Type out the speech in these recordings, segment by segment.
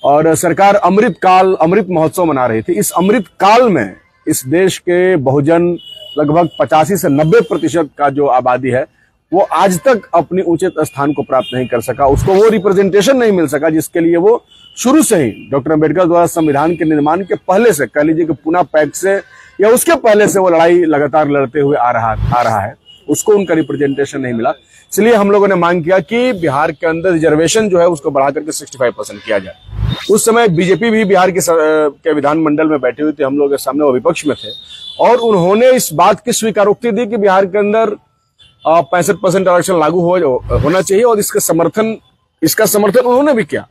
और सरकार अमृत महोत्सव मना रही थी। इस अमृत काल में इस देश के बहुजन लगभग 85 से 90% का जो आबादी है वो आज तक अपनी उचित स्थान को प्राप्त नहीं कर सका, उसको वो रिप्रेजेंटेशन नहीं मिल सका जिसके लिए वो शुरू से ही डॉक्टर अम्बेडकर द्वारा संविधान के निर्माण के पहले से, कह लीजिए कि पुणे पैक्ट से या उसके पहले से वो लड़ाई लगातार लड़ते हुए आ रहा है, उसको उनका रिप्रेजेंटेशन नहीं मिला। इसलिए हम लोगों ने मांग किया कि बिहार के अंदर रिजर्वेशन जो है उसको बढ़ा करके 65% किया जाए। उस समय बीजेपी भी बिहार के विधानमंडल में बैठी हुई थी, हम लोगों के सामने वो विपक्ष में थे और उन्होंने इस बात की स्वीकारोक्ति दी कि बिहार के अंदर 65% आरक्षण लागू होना चाहिए और इसका समर्थन उन्होंने भी किया।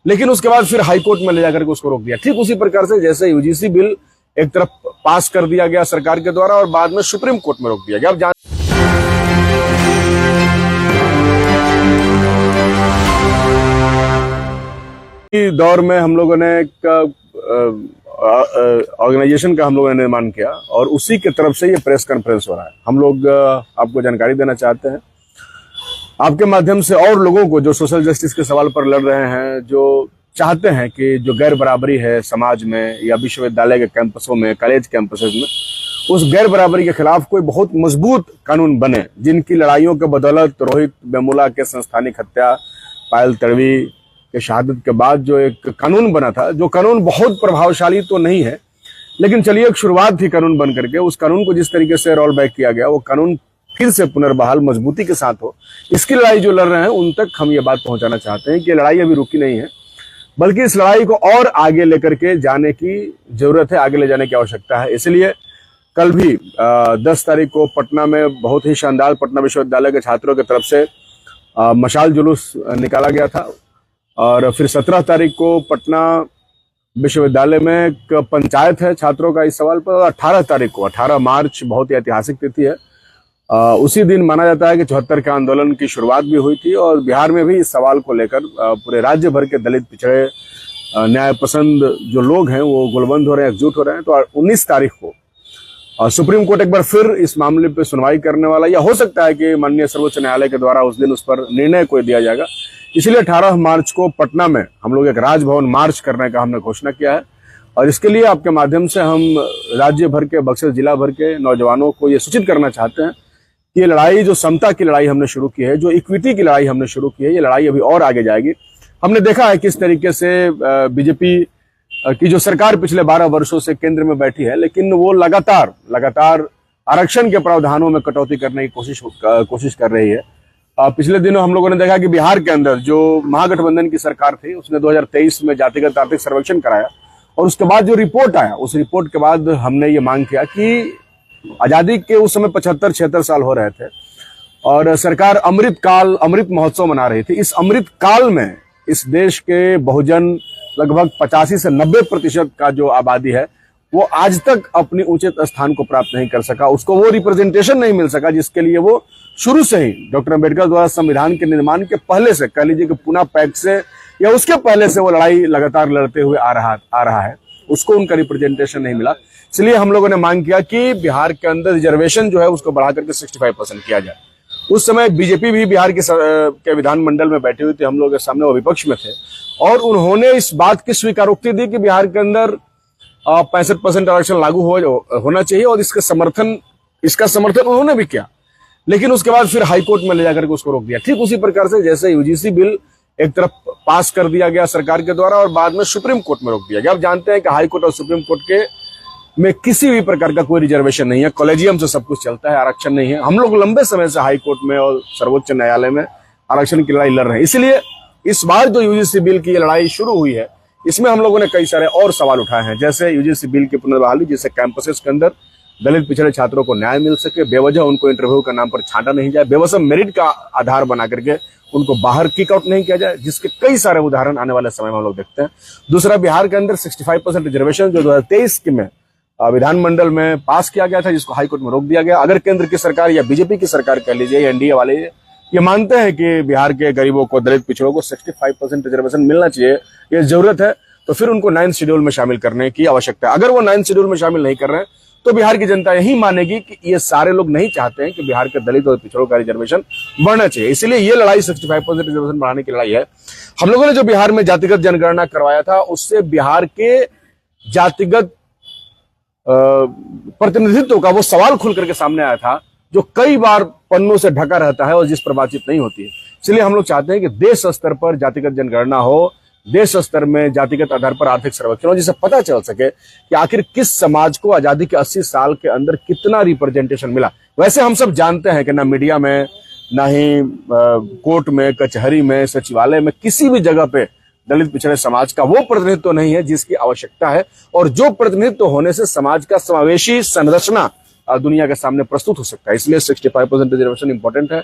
लेकिन उसके बाद फिर हाईकोर्ट में ले जाकर के उसको रोक दिया। ठीक उसी प्रकार से जैसे यूजीसी बिल एक तरफ पास कर दिया गया सरकार के द्वारा और बाद में सुप्रीम कोर्ट में रोक दिया गया। अब दौर में हम लोगों ने एक ऑर्गेनाइजेशन का हम लोगों ने निर्माण किया और उसी की तरफ से ये प्रेस कॉन्फ्रेंस हो रहा है। हम लोग आपको जानकारी देना चाहते हैं आपके माध्यम से और लोगों को जो सोशल जस्टिस के सवाल पर लड़ रहे हैं, जो चाहते हैं कि जो गैर बराबरी है समाज में या विश्वविद्यालय के कैंपसों में, कॉलेज कैंपसेस में, उस गैर बराबरी के खिलाफ कोई बहुत मजबूत कानून बने, जिनकी लड़ाइयों के बदौलत रोहित वेमुला के संस्थानिक हत्या, पायल तड़वी के शहादत के बाद जो एक कानून बना था, जो कानून बहुत प्रभावशाली तो नहीं है लेकिन चलिए एक शुरुआत थी कानून बन करके, उस कानून को जिस तरीके से रोल बैक किया गया वो कानून फिर से पुनर्बहाल मजबूती के साथ हो, इसकी लड़ाई जो लड़ रहे हैं उन तक हम ये बात पहुंचाना चाहते हैं कि लड़ाई अभी रुकी नहीं है, बल्कि इस लड़ाई को और आगे लेकर के जाने की जरूरत है, आगे ले जाने की आवश्यकता है। इसलिए कल भी 10 तारीख को पटना में बहुत ही शानदार पटना विश्वविद्यालय के छात्रों की तरफ से मशाल जुलूस निकाला गया था और फिर 17 तारीख को पटना विश्वविद्यालय में एक पंचायत है छात्रों का इस सवाल पर, 18 तारीख को 18 मार्च बहुत ही ऐतिहासिक तिथि है। उसी दिन माना जाता है कि 74 के आंदोलन की शुरुआत भी हुई थी और बिहार में भी इस सवाल को लेकर पूरे राज्य भर के दलित, पिछड़े, न्याय पसंद जो लोग हैं वो गुलबंद हो रहे हैं, एकजुट हो रहे हैं। तो 19 तारीख को सुप्रीम कोर्ट एक बार फिर इस मामले पे सुनवाई करने वाला, या हो सकता है कि माननीय सर्वोच्च न्यायालय के द्वारा उस दिन उस पर निर्णय कोई दिया जाएगा। इसलिए 18 मार्च को पटना में हम लोग एक राजभवन मार्च करने का हमने घोषणा किया है और इसके लिए आपके माध्यम से हम राज्य भर के, बक्सर जिला भर के नौजवानों को ये सूचित करना चाहते हैं कि ये लड़ाई, जो समता की लड़ाई हमने शुरू की है, जो इक्विटी की लड़ाई हमने शुरू की है, ये लड़ाई अभी और आगे जाएगी। हमने देखा है किस तरीके से बीजेपी की जो सरकार पिछले 12 वर्षों से केंद्र में बैठी है, लेकिन वो लगातार आरक्षण के प्रावधानों में कटौती करने की कोशिश कर रही है। पिछले दिनों हम लोगों ने देखा कि बिहार के अंदर जो महागठबंधन की सरकार थी उसने 2023 में जातिगत आर्थिक सर्वेक्षण कराया और उसके बाद जो रिपोर्ट आया, उस रिपोर्ट के बाद हमने ये मांग किया कि आजादी के उस समय 75-76 साल हो रहे थे और सरकार अमृत महोत्सव मना रही थी। इस अमृत काल में इस देश के बहुजन लगभग 85 से 90% का जो आबादी है वो आज तक अपनी उचित स्थान को प्राप्त नहीं कर सका, उसको वो रिप्रेजेंटेशन नहीं मिल सका जिसके लिए वो शुरू से ही डॉक्टर अम्बेडकर द्वारा संविधान के निर्माण के पहले से, कह लीजिए कि पुणे पैक्ट से या उसके पहले से वो लड़ाई लगातार लड़ते हुए आ रहा है, उसको उनका रिप्रेजेंटेशन नहीं मिला। इसलिए हम लोगों ने मांग किया कि बिहार के अंदर रिजर्वेशन जो है उसको बढ़ा करके 65% किया जाए। उस समय बीजेपी भी बिहार के विधानमंडल में बैठी हुई थी, हम लोगों के सामने वो विपक्ष में थे और उन्होंने इस बात की स्वीकारोक्ति दी कि बिहार के अंदर 65% आरक्षण लागू होना चाहिए और इसका समर्थन उन्होंने भी किया। लेकिन उसके बाद फिर हाईकोर्ट में ले जाकर के उसको रोक दिया। ठीक उसी प्रकार से जैसे यूजीसी बिल एक तरफ पास कर दिया गया सरकार के द्वारा और बाद में सुप्रीम कोर्ट में रोक दिया गया। आप जानते हैं कि हाईकोर्ट और सुप्रीम कोर्ट के में किसी भी प्रकार का कोई रिजर्वेशन नहीं है, कॉलेजियम से सब कुछ चलता है, आरक्षण नहीं है। हम लोग लंबे समय से हाईकोर्ट में और सर्वोच्च न्यायालय में आरक्षण की लड़ाई लड़ रहे हैं। इसलिए इस बार जो यूजीसी बिल की लड़ाई शुरू हुई है इसमें हम लोगों ने कई सारे और सवाल उठाए हैं, जैसे यूजीसी बिल की पुनर्बहाली, जिससे कैंपसेस के अंदर दलित पिछड़े छात्रों को न्याय मिल सके, बेवजह उनको इंटरव्यू के नाम पर छांटा नहीं जाए, बेवजह मेरिट का आधार बना करके उनको बाहर किक आउट नहीं किया जाए, जिसके कई सारे उदाहरण आने वाले समय में हम लोग देखते हैं। दूसरा, बिहार के अंदर 65% रिजर्वेशन जो 2023 में विधानमंडल में पास किया गया था, जिसको हाईकोर्ट में रोक दिया गया। अगर केंद्र की सरकार या बीजेपी की सरकार कह लीजिए, एनडीए वाले ये मानते हैं कि बिहार के गरीबों को, दलित पिछड़ों को 65% रिजर्वेशन मिलना चाहिए, ये जरूरत है, तो फिर उनको 9th शेड्यूल में शामिल करने की आवश्यकता है। अगर वो 9th शेड्यूल में शामिल नहीं कर रहे हैं तो बिहार की जनता यही मानेगी कि ये सारे लोग नहीं चाहते हैं कि बिहार के दलित और पिछड़ों का रिजर्वेशन बढ़ना चाहिए। इसलिए ये लड़ाई 65% रिजर्वेशन बढ़ाने की लड़ाई है। हम लोगों ने जो बिहार में जातिगत जनगणना करवाया था, उससे बिहार के जातिगत प्रतिनिधित्व का वो सवाल खुल करके सामने आया था, जो कई बार पन्नों से ढका रहता है और जिस पर बातचीत नहीं होती है। इसलिए हम लोग चाहते हैं कि देश स्तर पर जातिगत जनगणना हो, देश स्तर में जातिगत आधार पर आर्थिक सर्वेक्षण हो, जिससे पता चल सके कि आखिर किस समाज को आजादी के 80 साल के अंदर कितना रिप्रेजेंटेशन मिला। वैसे हम सब जानते हैं कि ना मीडिया में, ना ही कोर्ट में, कचहरी में, सचिवालय में, किसी भी जगह पे दलित पिछड़े समाज का वो प्रतिनिधित्व नहीं है जिसकी आवश्यकता है, और जो प्रतिनिधित्व होने से समाज का समावेशी संरचना दुनिया के सामने प्रस्तुत हो सकता है। इसलिए 65% रिजर्वेशन इंपॉर्टेंट है,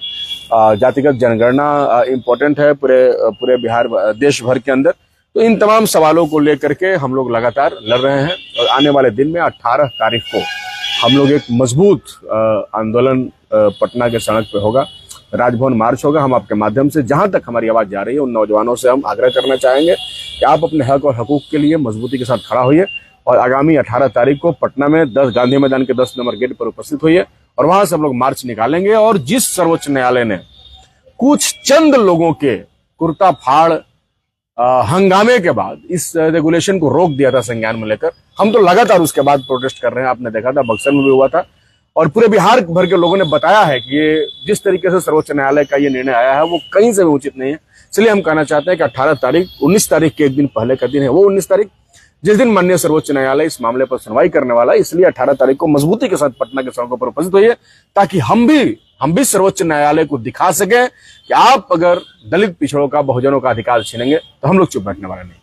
जातिगत जनगणना इंपॉर्टेंट है पूरे बिहार देश भर के अंदर। तो इन तमाम सवालों को लेकर के हम लोग लगातार लड़ रहे हैं, और आने वाले दिन में 18 तारीख को हम लोग एक मजबूत आंदोलन पटना के सड़क पे होगा, राजभवन मार्च होगा। हम आपके माध्यम से जहां तक हमारी आवाज जा रही है, उन नौजवानों से हम आग्रह करना चाहेंगे कि आप अपने हक और हकूक के लिए मजबूती के साथ खड़ा होइए, और आगामी 18 तारीख को पटना में 10 गांधी मैदान के 10 नंबर गेट पर उपस्थित होइए, और वहां से हम लोग मार्च निकालेंगे। और जिस सर्वोच्च न्यायालय ने कुछ चंद लोगों के कुर्ता फाड़ हंगामे के बाद इस रेगुलेशन को रोक दिया था संज्ञान में लेकर, हम तो लगातार उसके बाद प्रोटेस्ट कर रहे हैं। आपने देखा था बक्सर में भी हुआ था, और पूरे बिहार भर के लोगों ने बताया है कि ये जिस तरीके से सर्वोच्च न्यायालय का ये निर्णय आया है वो कहीं से भी उचित नहीं है। इसलिए हम कहना चाहते हैं कि 18 तारीख 19 तारीख के एक दिन पहले का दिन है, वो 19 तारीख जिस दिन माननीय सर्वोच्च न्यायालय इस मामले पर सुनवाई करने वाला है। इसलिए 18 तारीख को मजबूती के साथ पटना के सड़कों पर उपस्थित होइए, ताकि हम भी सर्वोच्च न्यायालय को दिखा सकें कि आप अगर दलित पिछड़ों का, बहुजनों का अधिकार छीनेंगे तो हम लोग चुप बैठने वाले नहीं।